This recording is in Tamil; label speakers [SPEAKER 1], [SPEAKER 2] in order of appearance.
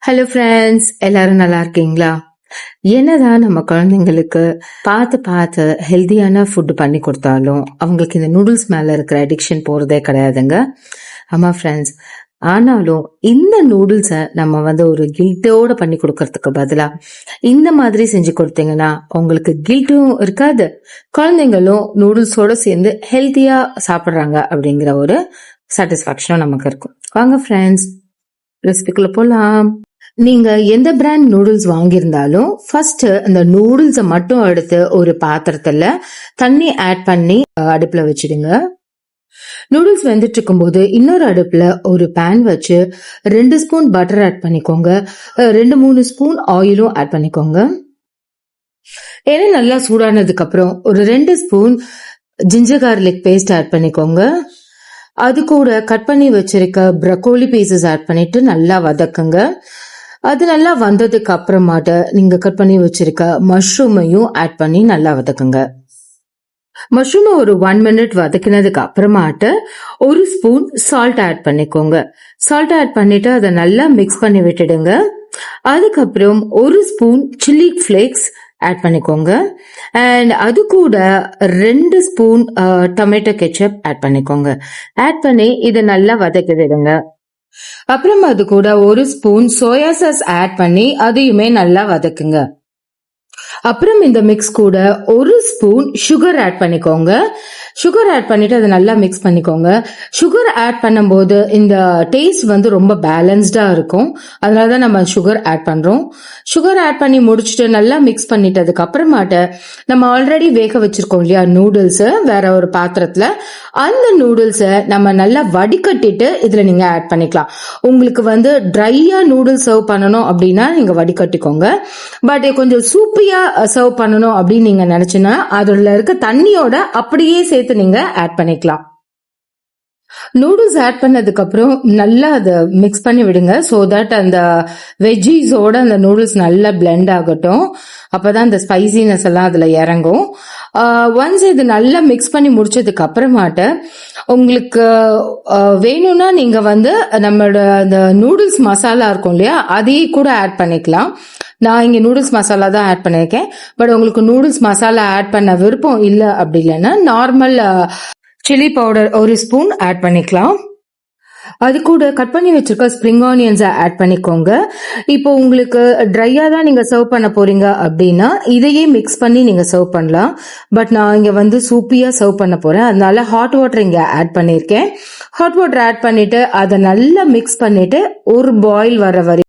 [SPEAKER 1] ஹலோ ஃப்ரெண்ட்ஸ், எல்லாரும் நல்லா இருக்கீங்களா? என்னதான் நம்ம குழந்தைங்களுக்கு பார்த்து பார்த்து ஹெல்தியான ஃபுட் பண்ணி கொடுத்தாலும் அவங்களுக்கு இந்த நூடுல்ஸ் மேல இருக்கிற அடிக்ஷன் போறதே கிடையாதுங்க. ஆமா ஃப்ரெண்ட்ஸ், ஆனாலும் இந்த நூடுல்ஸை நம்ம ஒரு கில்ட்டோட பண்ணி கொடுக்கறதுக்கு பதிலா இந்த மாதிரி செஞ்சு கொடுத்தீங்கன்னா உங்களுக்கு கில்ட்டும் இருக்காது, குழந்தைங்களும் நூடுல்ஸோட சேர்ந்து ஹெல்த்தியா சாப்பிடுறாங்க அப்படிங்கிற ஒரு சாட்டிஸ்பாக்சனும் நமக்கு இருக்கும். வாங்க ஃப்ரெண்ட்ஸ், ரெசிபிக்குள்ள போலாம். நீங்க எந்த பிராண்ட் நூடுல்ஸ் வாங்கியிருந்தாலும் ஃபர்ஸ்ட் அந்த நூடுல்ஸை மட்டும் எடுத்து ஒரு பாத்திரத்துல தண்ணி ஆட் பண்ணி அடுப்புல வச்சிடுங்க. நூடுல்ஸ் வெந்துட்டு இருக்கும் போது இன்னொரு அடுப்புல ஒரு பேன் வச்சு 2 ஸ்பூன் பட்டர் ஆட் பண்ணிக்கோங்க, 2-3 ஸ்பூன் ஆயிலும் ஆட் பண்ணிக்கோங்க. எண்ணெய் நல்லா சூடானதுக்கு அப்புறம் ஒரு 2 spoon ginger garlic paste add பண்ணிக்கோங்க. அது கூட கட் பண்ணி வச்சிருக்க ப்ரக்கோலி பீசஸ் ஆட் பண்ணிட்டு நல்லா வதக்குங்க. அது நல்லா வந்ததுக்கு அப்புறமாட்ட நீங்க கட் பண்ணி வச்சிருக்க மஷ்ரூமையும் ஆட் பண்ணி நல்லா வதக்குங்க. மஷ்ரூமை ஒரு 1 மினிட் வதக்கினதுக்கு அப்புறமாட்ட 1 ஸ்பூன் சால்ட் ஆட் பண்ணிக்கோங்க. சால்ட் ஆட் பண்ணிட்டு அதை நல்லா மிக்ஸ் பண்ணி விட்டுடுங்க. அதுக்கப்புறம் 1 ஸ்பூன் சில்லி ஃபிளேக்ஸ் ஆட் பண்ணிக்கோங்க. அண்ட் அது கூட 2 ஸ்பூன் டொமேட்டோ கெச்சப் ஆட் பண்ணிக்கோங்க. ஆட் பண்ணி இதை நல்லா வதக்கி விடுங்க. அப்புறம் அது கூட 1 ஸ்பூன் சோயா சாஸ் ஆட் பண்ணி அதையுமே நல்லா வதக்குங்க. அப்புறம் இந்த மிக்ஸ் கூட 1 ஸ்பூன் சுகர் ஆட் பண்ணிக்கோங்க. சுகர் ஆட் பண்ணிட்டு அதை நல்லா மிக்ஸ் பண்ணிக்கோங்க. சுகர் ஆட் பண்ணும்போது இந்த டேஸ்ட் ரொம்ப பேலன்ஸ்டா இருக்கும், அதனாலதான் நம்ம சுகர் ஆட் பண்றோம். சுகர் ஆட் பண்ணி முடிச்சுட்டு நல்லா மிக்ஸ் பண்ணிட்டதுக்கு அப்புறமாட்ட நம்ம ஆல்ரெடி வேக வச்சிருக்கோம் இல்லையா நூடுல்ஸ், வேற ஒரு பாத்திரத்துல அந்த நூடுல்ஸை நம்ம நல்லா வடிகட்டிட்டு இதுல நீங்க ஆட் பண்ணிக்கலாம். உங்களுக்கு ட்ரையா நூடுல்ஸ் சர்வ் பண்ணணும் அப்படின்னா நீங்க வடிகட்டிக்கோங்க. பட் கொஞ்சம் சூப்பியா சர்வ் பண்ணணும் அப்படின்னு நீங்க நினைச்சுன்னா அதுல இருக்க தண்ணியோட அப்படியே சேர்த்து நீங்க ஆட் பண்ணிக்கலாம். நூடுல்ஸ் ஆட் பண்ணதுக்கு அப்புறம் நல்லா அதை மிக்ஸ் பண்ணி விடுங்க. சோ தட் அந்த வெஜ்ஜீஸோட அந்த நூடுல்ஸ் நல்லா பிளெண்ட் ஆகட்டும். அப்பதான் அந்த ஸ்பைசினஸ் எல்லாம் அதுல இறங்கும். ஒன்ஸ் இது நல்லா மிக்ஸ் பண்ணி முடிச்சதுக்கு அப்புறமாட்ட உங்களுக்கு வேணும்னா நீங்க நம்மளோட அந்த நூடுல்ஸ் மசாலா இருக்கும் இல்லையா, அதையே கூட ஆட் பண்ணிக்கலாம். நான் இங்க நூடுல்ஸ் மசாலா தான் ஆட் பண்ணிருக்கேன். பட் உங்களுக்கு நூடுல்ஸ் மசாலா ஆட் பண்ண விருப்பம் இல்ல அப்படி இல்லைன்னா normal chilli powder 1 spoon add பண்ணிக்கலாம். அது கூட கட் பண்ணி வச்சிருக்க ஸ்ப்ரிங் ஆனியன்ஸ் ஆட் பண்ணிக்கோங்க. இப்போ உங்களுக்கு ட்ரையா தான் நீங்க சர்வ் பண்ண போறீங்க அப்படின்னா இதையே மிக்ஸ் பண்ணி நீங்க சர்வ் பண்ணலாம். பட் நான் இங்க சூப்பியா சர்வ் பண்ண போறேன், அதனால ஹாட் வாட்டர் இங்க ஆட் பண்ணிருக்கேன். ஹாட் வாட்டர் ஆட் பண்ணிட்டு அதை நல்லா மிக்ஸ் பண்ணிட்டு ஒரு பாயில் வர வரை